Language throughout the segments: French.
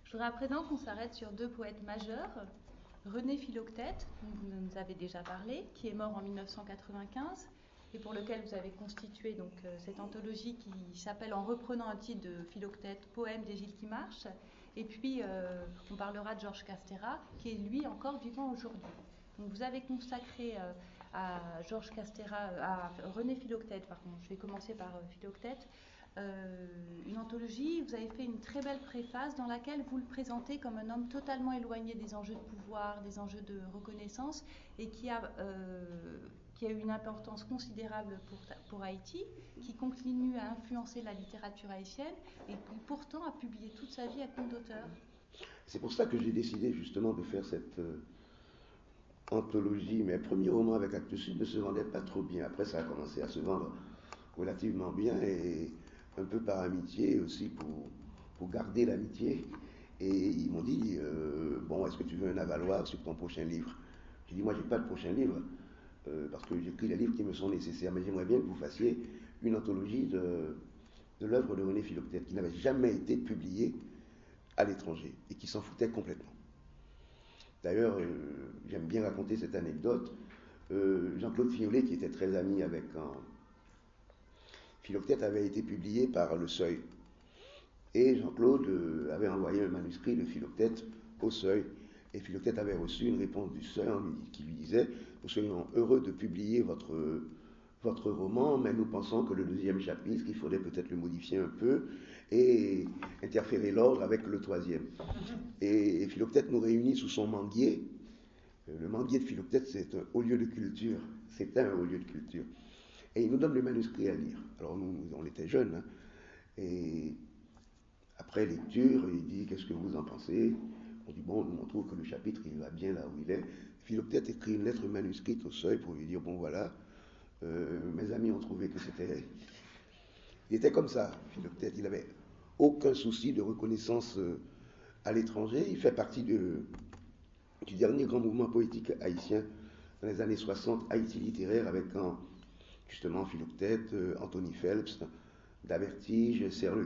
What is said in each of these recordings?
Je voudrais à présent qu'on s'arrête sur deux poètes majeurs. René Philoctète, dont vous nous avez déjà parlé, qui est mort en 1995 et pour lequel vous avez constitué donc, cette anthologie qui s'appelle, en reprenant un titre de Philoctète, Poèmes des Gilles qui marchent. Et puis on parlera de Georges Castera, qui est lui encore vivant aujourd'hui. Donc vous avez consacré à Georges Castera, à René Philoctète, pardon, je vais commencer par Philoctète, une anthologie. Vous avez fait une très belle préface dans laquelle vous le présentez comme un homme totalement éloigné des enjeux de pouvoir, des enjeux de reconnaissance, et qui a eu une importance considérable pour Haïti, qui continue à influencer la littérature haïtienne, et qui pourtant a publié toute sa vie à compte d'auteur. C'est pour ça que j'ai décidé justement de faire cette anthologie. Mes premiers romans avec Actes Sud ne se vendaient pas trop bien. Après, ça a commencé à se vendre relativement bien, et un peu par amitié aussi, pour garder l'amitié. Et ils m'ont dit, bon, est-ce que tu veux un avaloir sur ton prochain livre? J'ai dit, moi, j'ai pas de prochain livre, parce que j'écris les livres qui me sont nécessaires, mais j'aimerais bien que vous fassiez une anthologie de l'œuvre de René Philoctète, qui n'avait jamais été publiée à l'étranger, et qui s'en foutait complètement. D'ailleurs, j'aime bien raconter cette anecdote. Jean-Claude Fiolet, qui était très ami avec Philoctète, avait été publié par Le Seuil. Et Jean-Claude avait envoyé un manuscrit de Philoctète au Seuil. Et Philoctète avait reçu une réponse du Seuil qui lui disait: nous serions heureux de publier votre roman, mais nous pensons que le deuxième chapitre, il faudrait peut-être le modifier un peu et interférer l'ordre avec le troisième. Et Philoctète nous réunit sous son manguier. Le manguier de Philoctète, c'est un haut lieu de culture. C'était un haut lieu de culture. Et il nous donne le manuscrit à lire. Alors nous, on était jeunes, hein, et après lecture, il dit: qu'est-ce que vous en pensez? On dit: bon, on trouve que le chapitre, il va bien là où il est. Philoctète écrit une lettre manuscrite au Seuil pour lui dire: bon voilà, mes amis ont trouvé que c'était... Il était comme ça, Philoctète. Il n'avait aucun souci de reconnaissance à l'étranger. Il fait partie du dernier grand mouvement poétique haïtien dans les années 60, Haïti littéraire, avec justement Philoctète, Anthony Phelps, Davertige, Serge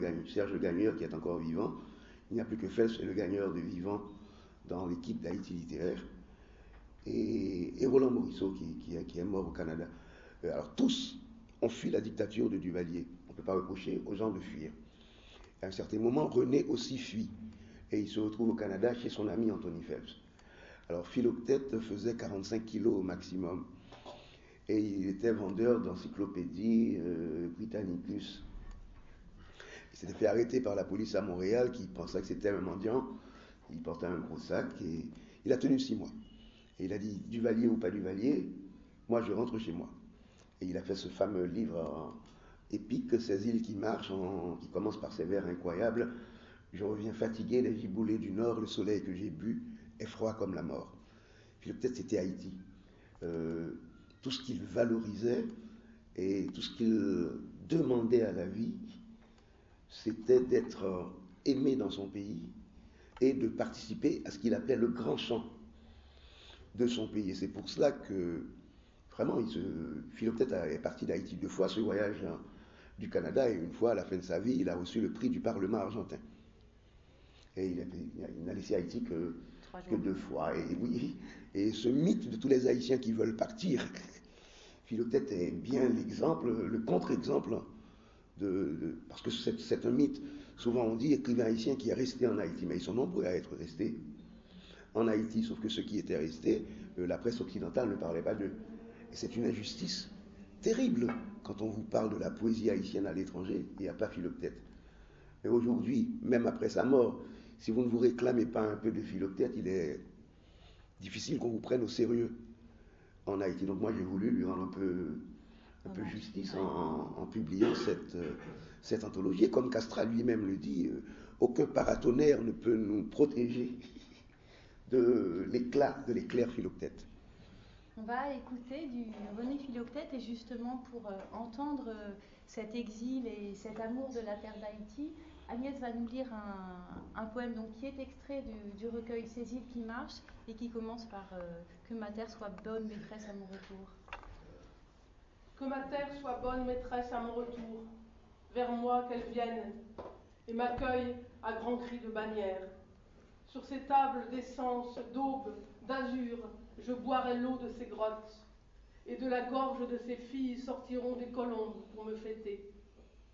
Gagneur, qui est encore vivant. Il n'y a plus que Phelps et le Gagneur de vivant dans l'équipe d'Haïti littéraire. Et Roland Morisseau, qui est mort au Canada. Alors tous ont fui la dictature de Duvalier. On ne peut pas reprocher aux gens de fuir. À un certain moment, René aussi fuit. Et il se retrouve au Canada chez son ami Anthony Phelps. Alors Philoctète faisait 45 kilos au maximum. Et il était vendeur d'encyclopédies Britannicus. Il s'était fait arrêter par la police à Montréal, qui pensait que c'était un mendiant. Il portait un gros sac et il a tenu 6 mois. Et il a dit: Duvalier ou pas Duvalier, moi je rentre chez moi. Et il a fait ce fameux livre épique, Ces îles qui marchent, qui commence par ces vers incroyables: je reviens fatigué des giboulées du Nord, le soleil que j'ai bu est froid comme la mort. Puis peut-être c'était Haïti. Tout ce qu'il valorisait et tout ce qu'il demandait à la vie, c'était d'être aimé dans son pays et de participer à ce qu'il appelait le grand chant de son pays. Et c'est pour cela que vraiment, Philoctète est parti d'Haïti 2 fois, ce voyage du Canada, et une fois, à la fin de sa vie, il a reçu le prix du Parlement argentin. Et il n'a laissé Haïti que 2 fois. Et oui, et ce mythe de tous les Haïtiens qui veulent partir, Philoctète est bien l'exemple, le contre-exemple, parce que c'est un mythe. Souvent on dit écrivain haïtien qui est resté en Haïti, mais ils sont nombreux à être restés en Haïti, sauf que ceux qui étaient restés, la presse occidentale ne parlait pas d'eux. Et c'est une injustice terrible quand on vous parle de la poésie haïtienne à l'étranger. Il n'y a pas Philoctète. Mais aujourd'hui, même après sa mort, si vous ne vous réclamez pas un peu de Philoctète, il est difficile qu'on vous prenne au sérieux en Haïti. Donc moi j'ai voulu lui rendre un peu justice en publiant cette anthologie. Et comme Castral lui-même le dit, aucun paratonnerre ne peut nous protéger de l'éclair Philoctète. On va écouter du René Philoctète, et justement pour entendre cet exil et cet amour de la terre d'Haïti, Agnès va nous lire un poème donc, qui est extrait du recueil Ces îles qui marchent et qui commence par que ma terre soit bonne maîtresse à mon retour. Que ma terre soit bonne maîtresse à mon retour, vers moi qu'elle vienne et m'accueille à grands cris de bannière. Sur ces tables d'essence, d'aube, d'azur, je boirai l'eau de ces grottes, et de la gorge de ces filles sortiront des colombes pour me fêter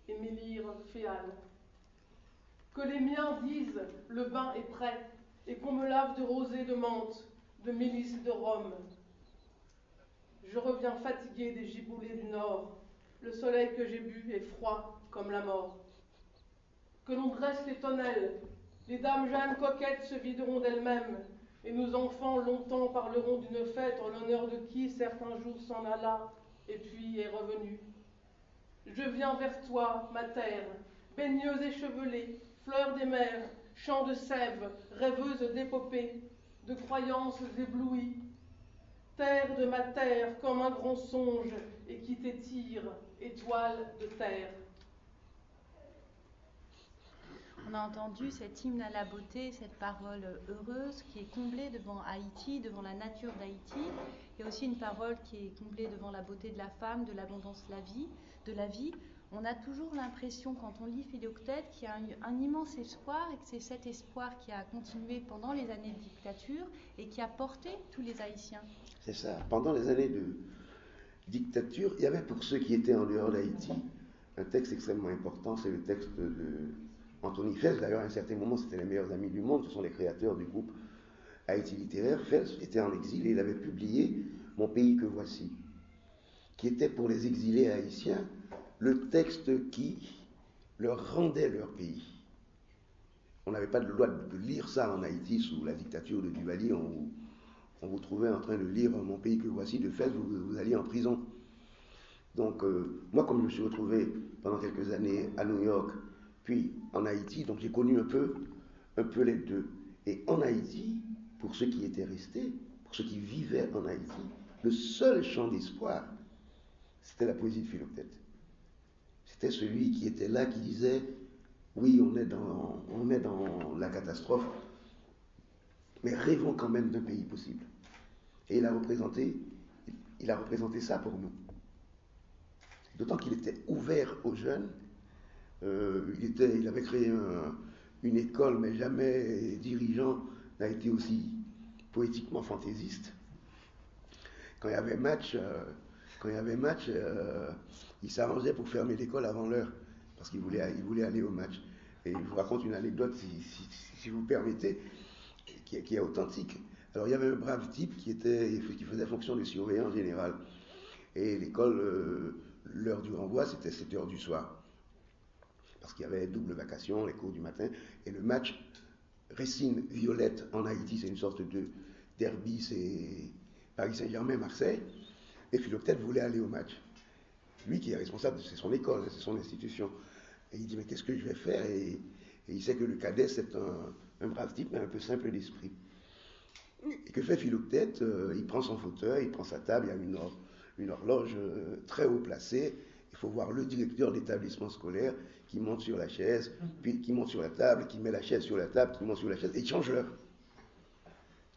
et m'élire féale. Que les miens disent le bain est prêt, et qu'on me lave de rosée de menthe, de mélisse de Rome. Je reviens fatigué des giboulées du nord, le soleil que j'ai bu est froid comme la mort. Que l'on dresse les tonnelles, les dames jeunes coquettes se videront d'elles-mêmes, et nos enfants longtemps parleront d'une fête en l'honneur de qui certains jours s'en alla et puis est revenu. Je viens vers toi, ma terre, baigneuse échevelée, fleur des mers, chant de sève, rêveuse d'épopées, de croyances éblouies. Terre de ma terre comme un grand songe et qui t'étire, étoile de terre. On a entendu cet hymne à la beauté, cette parole heureuse qui est comblée devant Haïti, devant la nature d'Haïti. Il y a aussi une parole qui est comblée devant la beauté de la femme, de l'abondance de la vie. On a toujours l'impression, quand on lit Philoctète, qu'il y a un immense espoir et que c'est cet espoir qui a continué pendant les années de dictature et qui a porté tous les Haïtiens. C'est ça. Pendant les années de dictature, il y avait pour ceux qui étaient en dehors d'Haïti un texte extrêmement important, c'est le texte de Anthony Fels. D'ailleurs, à un certain moment, c'était les meilleurs amis du monde, ce sont les créateurs du groupe Haïti littéraire. Fels était en exil et il avait publié Mon pays que voici, qui était pour les exilés haïtiens le texte qui leur rendait leur pays. On n'avait pas le droit de lire ça en Haïti sous la dictature de Duvalier. On vous trouvait en train de lire Mon pays que voici de Fels, vous alliez en prison. Donc, moi, comme je me suis retrouvé pendant quelques années à New York, puis en Haïti, donc j'ai connu un peu les deux. Et en Haïti, pour ceux qui étaient restés, pour ceux qui vivaient en Haïti, le seul champ d'espoir, c'était la poésie de Philoctète. C'était celui qui était là, qui disait, oui, on est dans la catastrophe, mais rêvons quand même d'un pays possible. Et il a représenté ça pour nous. D'autant qu'il était ouvert aux jeunes. Il avait créé une école, mais jamais dirigeant n'a été aussi poétiquement fantaisiste. Quand il y avait match, il s'arrangeait pour fermer l'école avant l'heure, parce qu'il voulait aller au match. Et je vous raconte une anecdote, si vous permettez, qui est authentique. Alors il y avait un brave type qui faisait fonction de surveillant général. Et l'école, l'heure du renvoi, c'était 7h du soir. Parce qu'il y avait double vacation, les cours du matin. Et le match Racine-Violette en Haïti, c'est une sorte de derby, c'est Paris Saint-Germain-Marseille. Et Philoctète voulait aller au match. Lui qui est responsable, c'est son école, c'est son institution. Et il dit, mais qu'est-ce que je vais faire et il sait que le cadet, c'est un brave type, mais un peu simple d'esprit. Et que fait Philoctète? Il prend son fauteuil, il prend sa table, il y a une horloge très haut placée. Il faut voir le directeur d'établissement scolaire qui monte sur la chaise, puis qui monte sur la table, qui met la chaise sur la table, qui monte sur la chaise, et il change l'heure.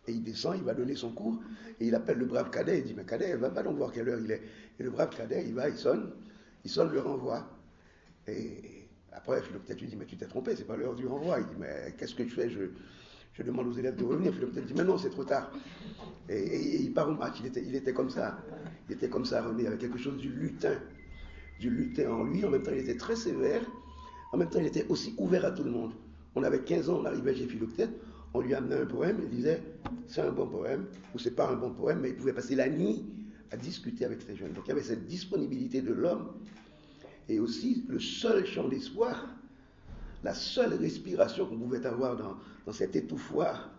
Et il descend, il va donner son cours, et il appelle le brave cadet, il dit, mais cadet, va donc voir quelle heure il est. Et le brave cadet, il va, il sonne le renvoi. Et après, Philoctète lui dit, mais tu t'es trompé, c'est pas l'heure du renvoi. Il dit, mais qu'est-ce que je fais? Je demande aux élèves de revenir. Philoctète dit, mais non, c'est trop tard. Et il part au match, il était comme ça. Il était comme ça, René, avec quelque chose du lutin en lui. En même temps, il était très sévère. En même temps, il était aussi ouvert à tout le monde. On avait 15 ans, on arrivait chez Philoctète, on lui amenait un poème, il disait, c'est un bon poème, ou c'est pas un bon poème, mais il pouvait passer la nuit à discuter avec ces jeunes. Donc il y avait cette disponibilité de l'homme, et aussi le seul champ d'espoir, la seule respiration qu'on pouvait avoir dans cet étouffoir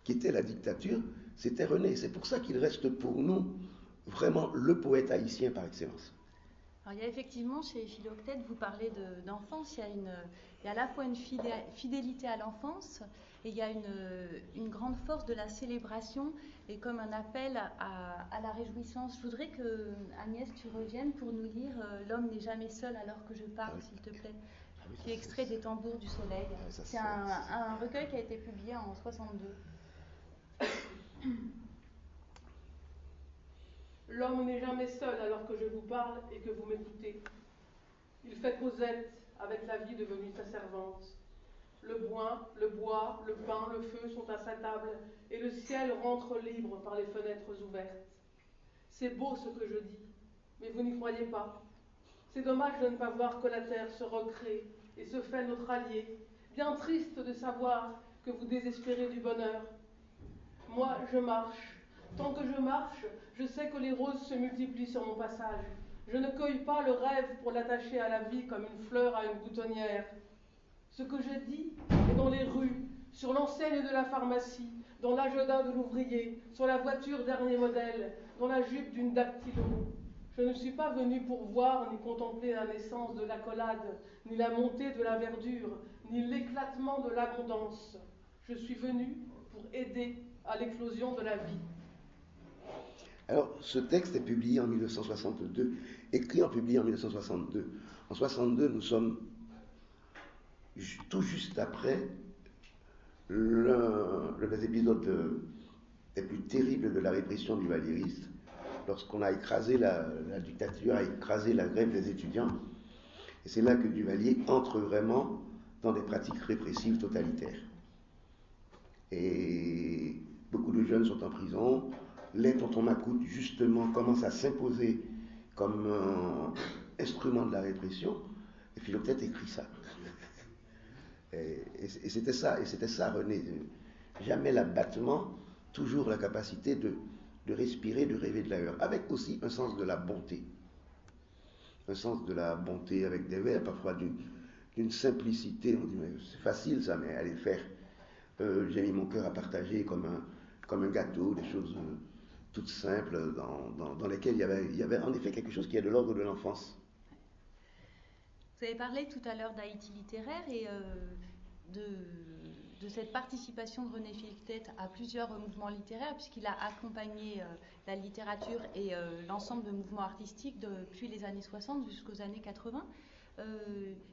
qui était la dictature, c'était René. C'est pour ça qu'il reste pour nous vraiment le poète haïtien par excellence. Alors, il y a effectivement chez Philoctète, vous parlez d'enfance, il y a à la fois une fidélité à l'enfance et il y a une grande force de la célébration et comme un appel à la réjouissance. Je voudrais que Agnès, tu reviennes pour nous lire L'homme n'est jamais seul alors que je parle, s'il te plaît. qui est extrait des Tambours du Soleil. C'est un recueil qui a été publié en 62. L'homme n'est jamais seul alors que je vous parle et que vous m'écoutez. Il fait causette avec la vie devenue sa servante. Le bois, le pain, le feu sont à sa table et le ciel rentre libre par les fenêtres ouvertes. C'est beau ce que je dis, mais vous n'y croyez pas. C'est dommage de ne pas voir que la terre se recrée et se fait notre allié. Bien triste de savoir que vous désespérez du bonheur. Moi, je marche. Tant que je marche, je sais que les roses se multiplient sur mon passage. Je ne cueille pas le rêve pour l'attacher à la vie comme une fleur à une boutonnière. Ce que je dis est dans les rues, sur l'enseigne de la pharmacie, dans l'agenda de l'ouvrier, sur la voiture dernier modèle, dans la jupe d'une dactylo. Je ne suis pas venu pour voir ni contempler la naissance de l'accolade, ni la montée de la verdure, ni l'éclatement de l'abondance. Je suis venu pour aider à l'éclosion de la vie. Alors, ce texte est publié en 1962, écrit en publié en 1962. En 62, nous sommes tout juste après l'un des épisodes les plus terribles de la répression du valériste, lorsqu'on a écrasé la dictature, a écrasé la grève des étudiants. Et c'est là que Duvalier entre vraiment dans des pratiques répressives totalitaires. Et beaucoup de jeunes sont en prison. Les tontons Macoute, justement, commencent à s'imposer comme un instrument de la répression. Et Philoctète écrit ça. Et c'était ça, René. Jamais l'abattement, toujours la capacité de respirer, de rêver de l'ailleurs, avec aussi un sens de la bonté. Un sens de la bonté avec des vers, parfois d'une simplicité. On dit, mais c'est facile ça, mais allez le faire. J'ai mis mon cœur à partager comme un gâteau, des choses toutes simples dans lesquelles il y avait en effet quelque chose qui est de l'ordre de l'enfance. Vous avez parlé tout à l'heure d'Haïti littéraire et de cette participation de René Philoctète à plusieurs mouvements littéraires, puisqu'il a accompagné la littérature et l'ensemble de mouvements artistiques depuis les années 60 jusqu'aux années 80.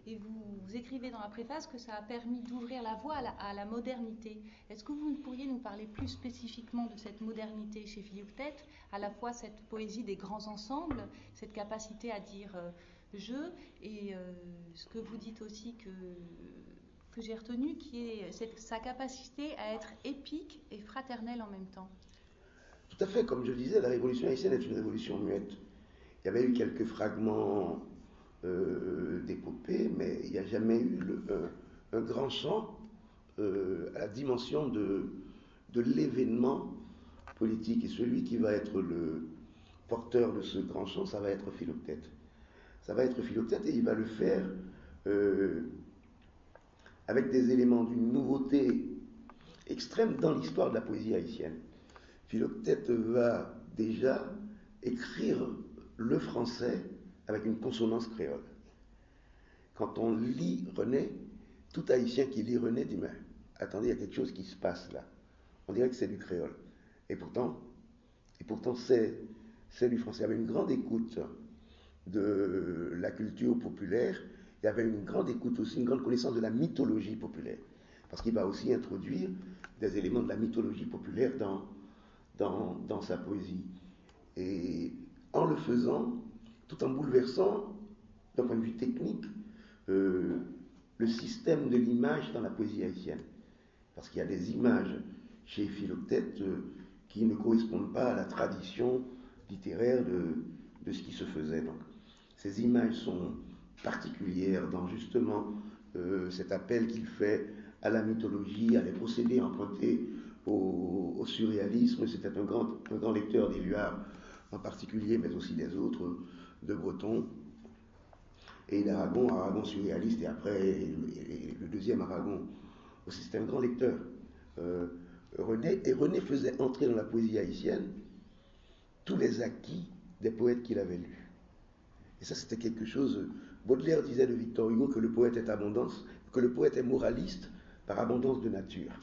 Et vous écrivez dans la préface que ça a permis d'ouvrir la voie à la modernité. Est-ce que vous pourriez nous parler plus spécifiquement de cette modernité chez Philoctète, à la fois cette poésie des grands ensembles, cette capacité à dire je, et ce que vous dites aussi que j'ai retenu, qui est sa capacité à être épique et fraternelle en même temps. Tout à fait, comme je disais, la révolution haïtienne est une révolution muette. Il y avait eu quelques fragments d'épopée, mais il n'y a jamais eu un grand chant à la dimension de l'événement politique. Et celui qui va être le porteur de ce grand chant, ça va être Philoctète. Ça va être Philoctète et il va le faire avec des éléments d'une nouveauté extrême dans l'histoire de la poésie haïtienne. Philoctète va déjà écrire le français avec une consonance créole. Quand on lit René, tout haïtien qui lit René dit, mais attendez, il y a quelque chose qui se passe là. On dirait que c'est du créole. Et pourtant c'est du français. Il y avait une grande écoute de la culture populaire. Il y avait une grande écoute aussi, une grande connaissance de la mythologie populaire. Parce qu'il va aussi introduire des éléments de la mythologie populaire dans sa poésie. Et en le faisant, tout en bouleversant, d'un point de vue technique, le système de l'image dans la poésie haïtienne. Parce qu'il y a des images chez Philoctète qui ne correspondent pas à la tradition littéraire de ce qui se faisait. Donc, ces images sont particulières dans justement cet appel qu'il fait à la mythologie, à les procédés empruntés au surréalisme. C'était un grand lecteur d'Éluard en particulier, mais aussi des autres, de Breton, et d'Aragon surréaliste, et après le deuxième Aragon aussi. C'était un grand lecteur. René faisait entrer dans la poésie haïtienne tous les acquis des poètes qu'il avait lus. Et ça, c'était quelque chose. Baudelaire disait de Victor Hugo que le poète est abondance, que le poète est moraliste par abondance de nature.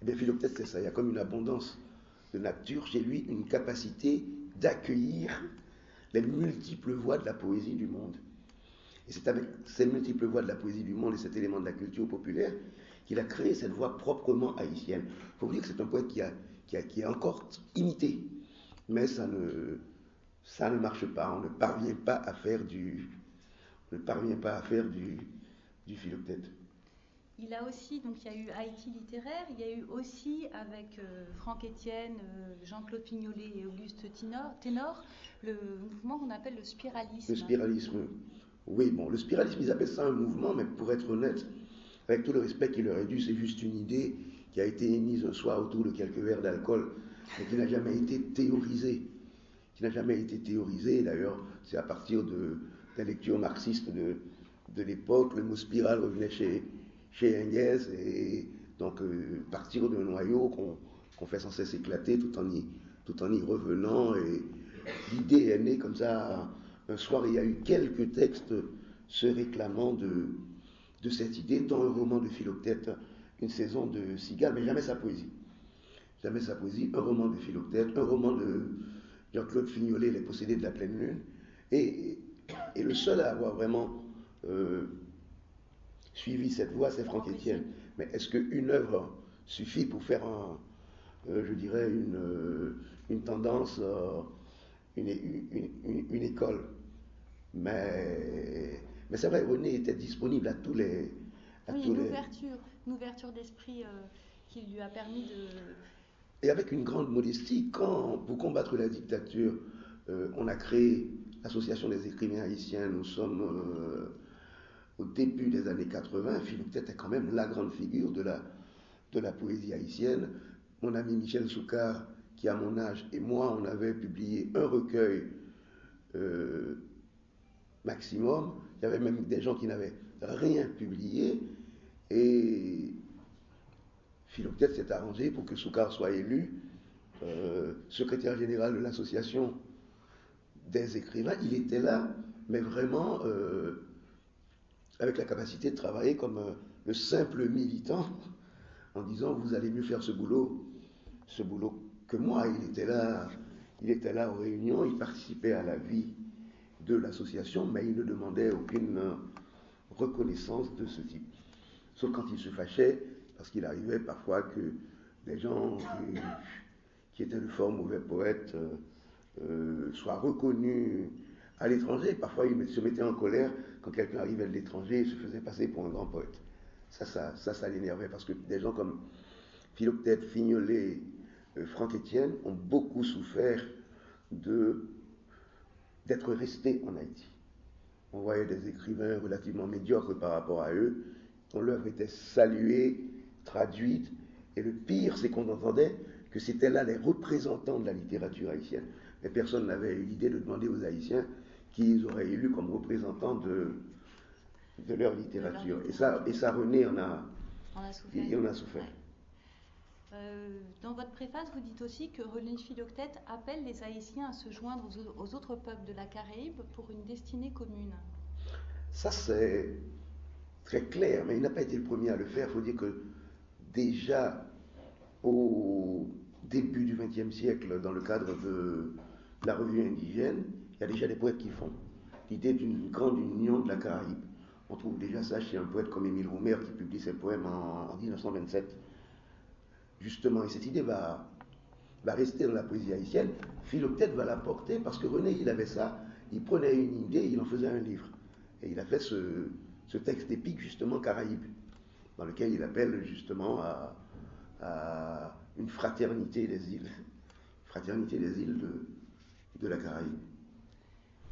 Et bien Philoctète, c'est ça. Il y a comme une abondance de nature chez lui, une capacité d'accueillir les multiples voix de la poésie du monde. Et c'est avec ces multiples voix de la poésie du monde et cet élément de la culture populaire qu'il a créé cette voix proprement haïtienne. Il faut vous dire que c'est un poète qui est encore imité, mais ça ne marche pas. On ne parvient pas à faire du Philoctète. Il a aussi, donc il y a eu Haïti littéraire, il y a eu aussi avec Franck Etienne, Jean-Claude Fignolet et Auguste Ténor, le mouvement qu'on appelle le spiralisme. Le spiralisme, oui, bon, le spiralisme, ils appellent ça un mouvement, mais pour être honnête, avec tout le respect qu'il leur est dû, c'est juste une idée qui a été émise un soir autour de quelques verres d'alcool, mais qui n'a jamais été théorisée. D'ailleurs, c'est à partir de la lecture marxiste de l'époque, le mot spirale revenait chez Engels, et donc partir d'un noyau qu'on fait sans cesse éclater tout en y revenant, et l'idée est née comme ça un soir. Il y a eu quelques textes se réclamant de cette idée, dont un roman de Philoctète, Une saison de cigales, mais jamais sa poésie. Un roman de Philoctète, un roman de Jean-Claude Fignolet, Les possédés de la pleine lune, et le seul à avoir vraiment suivi cette voie, c'est Franck Etienne. Mais est-ce qu'une œuvre suffit pour faire je dirais, une tendance, une école? Mais c'est vrai, René était disponible à tous les... Une ouverture d'esprit qui lui a permis de... Et avec une grande modestie, quand, pour combattre la dictature, on a créé l'Association des écrivains haïtiens, nous sommes au début des années 80, Philoctète est quand même la grande figure de la poésie haïtienne. Mon ami Michel Soukar, qui a mon âge, et moi, on avait publié un recueil maximum. Il y avait même des gens qui n'avaient rien publié, et Philoctète s'est arrangé pour que Soukar soit élu secrétaire général de l'association des écrivains. Il était là, mais vraiment avec la capacité de travailler comme le simple militant, en disant vous allez mieux faire ce boulot que moi. Il était là aux réunions, il participait à la vie de l'association, mais il ne demandait aucune reconnaissance de ce type. Sauf quand il se fâchait, parce qu'il arrivait parfois que des gens qui étaient de fort mauvais poètes soient reconnus à l'étranger. Parfois, il se mettait en colère quand quelqu'un arrivait de l'étranger et se faisait passer pour un grand poète. Ça l'énervait, parce que des gens comme Philoctète, Fignolet, Franck Etienne ont beaucoup souffert d'être restés en Haïti. On voyait des écrivains relativement médiocres par rapport à eux, dont l'œuvre était saluée, traduite, et le pire, c'est qu'on entendait que c'était là les représentants de la littérature haïtienne. Mais personne n'avait eu l'idée de demander aux Haïtiens qui ils auraient élus comme représentants de leur littérature. Et ça, René en a souffert. Dans votre préface, vous dites aussi que René Philoctète appelle les Haïtiens à se joindre aux autres peuples de la Caraïbe pour une destinée commune. Ça, c'est très clair, mais il n'a pas été le premier à le faire. Il faut dire que déjà au début du XXe siècle, dans le cadre de la revue indigène, il y a déjà des poètes qui font l'idée d'une grande union de la Caraïbe. On trouve déjà ça chez un poète comme Émile Roumer qui publie ses poèmes en 1927. Justement, et cette idée va rester dans la poésie haïtienne. Philoctète va la porter parce que René, il avait ça. Il prenait une idée, il en faisait un livre. Et il a fait ce texte épique, justement, Caraïbe, dans lequel il appelle justement à une fraternité des îles. Fraternité des îles de la Caraïbe.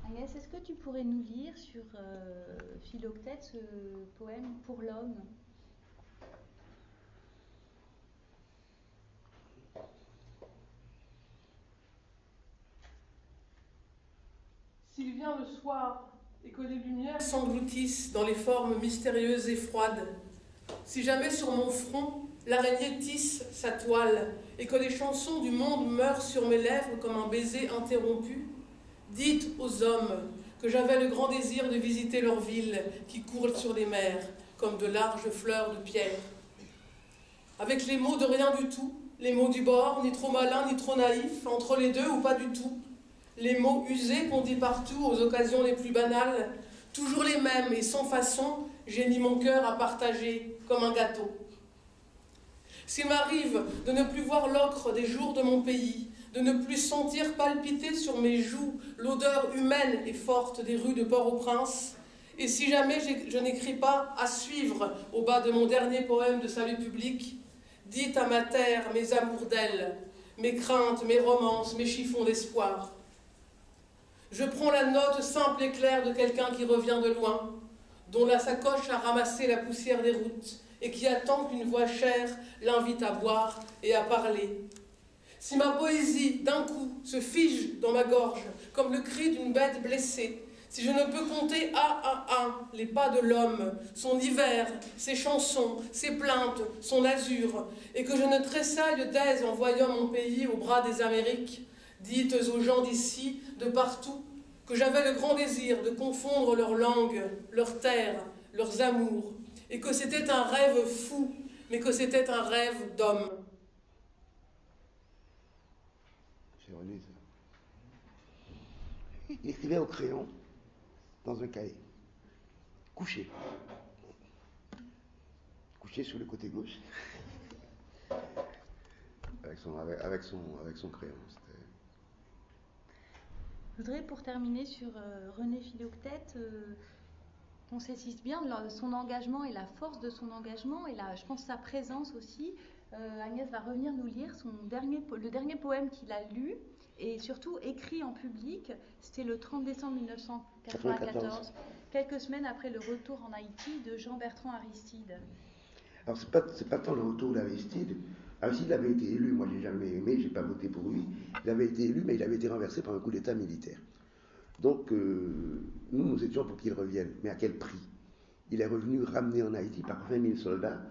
Agnès, est-ce que tu pourrais nous lire sur Philoctète ce poème Pour l'homme ? S'il vient le soir et que les lumières s'engloutissent dans les formes mystérieuses et froides, si jamais sur mon front l'araignée tisse sa toile et que les chansons du monde meurent sur mes lèvres comme un baiser interrompu, dites aux hommes que j'avais le grand désir de visiter leurs villes qui courent sur les mers comme de larges fleurs de pierre. Avec les mots de rien du tout, les mots du bord, ni trop malins ni trop naïfs, entre les deux ou pas du tout, les mots usés qu'on dit partout aux occasions les plus banales, toujours les mêmes et sans façon, j'ai mis mon cœur à partager comme un gâteau. S'il m'arrive de ne plus voir l'ocre des jours de mon pays, de ne plus sentir palpiter sur mes joues l'odeur humaine et forte des rues de Port-au-Prince, et si jamais je n'écris pas à suivre au bas de mon dernier poème de salut public, dites à ma terre mes amours d'elle, mes craintes, mes romances, mes chiffons d'espoir. Je prends la note simple et claire de quelqu'un qui revient de loin, dont la sacoche a ramassé la poussière des routes et qui attend qu'une voix chère l'invite à boire et à parler. Si ma poésie, d'un coup, se fige dans ma gorge comme le cri d'une bête blessée, si je ne peux compter un à un les pas de l'homme, son hiver, ses chansons, ses plaintes, son azur, et que je ne tressaille d'aise en voyant mon pays au bras des Amériques, dites aux gens d'ici, de partout, que j'avais le grand désir de confondre leurs langues, leurs terres, leurs amours, et que c'était un rêve fou, mais que c'était un rêve d'homme. C'est René, ça. Il écrivait au crayon, dans un cahier, couché. Couché sur le côté gauche. avec son crayon. Je voudrais, pour terminer sur René Philoctète, qu'on saisisse bien son engagement et la force de son engagement, et je pense sa présence aussi. Agnès va revenir nous lire le dernier poème qu'il a lu, et surtout écrit en public. C'était le 30 décembre 1994, quelques semaines après le retour en Haïti de Jean-Bertrand Aristide. Alors, c'est pas tant le retour d'Aristide. Aristide avait été élu, moi je l'ai jamais aimé, j'ai pas voté pour lui. Il avait été élu, mais il avait été renversé par un coup d'État militaire. Donc, nous étions pour qu'il revienne, mais à quel prix? Il est revenu ramené en Haïti par 20 000 soldats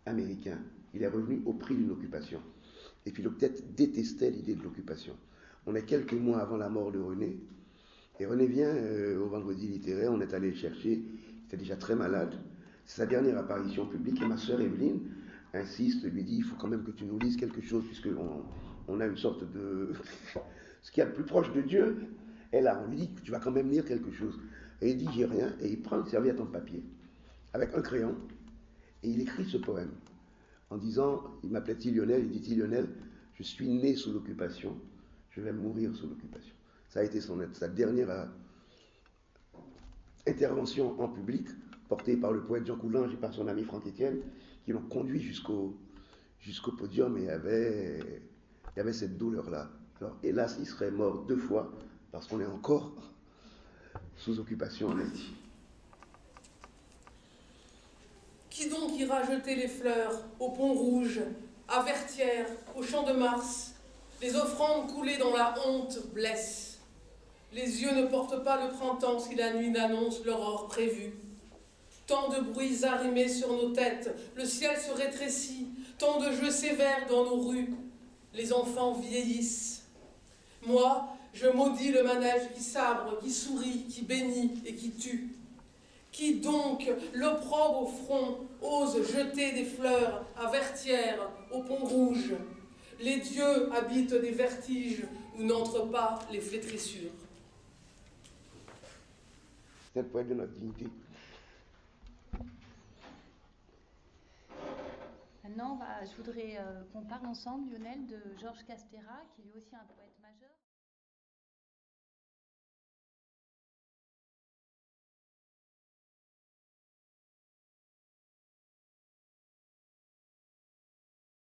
américains. Il est revenu au prix d'une occupation. Et Philoctète détestait l'idée de l'occupation. On est quelques mois avant la mort de René, et René vient au vendredi littéraire, on est allé le chercher, il était déjà très malade. C'est sa dernière apparition publique, et ma sœur Evelyne insiste, lui dit, il faut quand même que tu nous lises quelque chose, puisqu'on a une sorte de... ce qu'il y a de plus proche de Dieu est là. On lui dit, tu vas quand même lire quelque chose. Et il dit, j'ai rien, et il prend une serviette en papier, avec un crayon, et il écrit ce poème, en disant, il m'appelait Lionel, il dit, Lionel, je suis né sous l'occupation, je vais mourir sous l'occupation. Ça a été sa dernière intervention en public, portée par le poète Jean Coulange et par son ami Franck Etienne, qui l'ont conduit jusqu'au podium, et il y avait cette douleur-là. Alors, hélas, il serait mort 2 fois, parce qu'on est encore sous occupation en Haïti. Qui donc ira jeter les fleurs au Pont Rouge, à Vertières, au Champ de Mars? Les offrandes coulées dans la honte blessent. Les yeux ne portent pas le printemps si la nuit n'annonce l'aurore prévue. Tant de bruits arrimés sur nos têtes, le ciel se rétrécit, tant de jeux sévères dans nos rues. Les enfants vieillissent. Moi, je maudis le manège qui sabre, qui sourit, qui bénit et qui tue. Qui donc, l'opprobre au front, ose jeter des fleurs à Vertières, au Pont Rouge? Les dieux habitent des vertiges où n'entrent pas les flétrissures. C'est le poète de notre dignité. Maintenant, je voudrais qu'on parle ensemble, Lionel, de Georges Castera, qui est lui aussi un poète.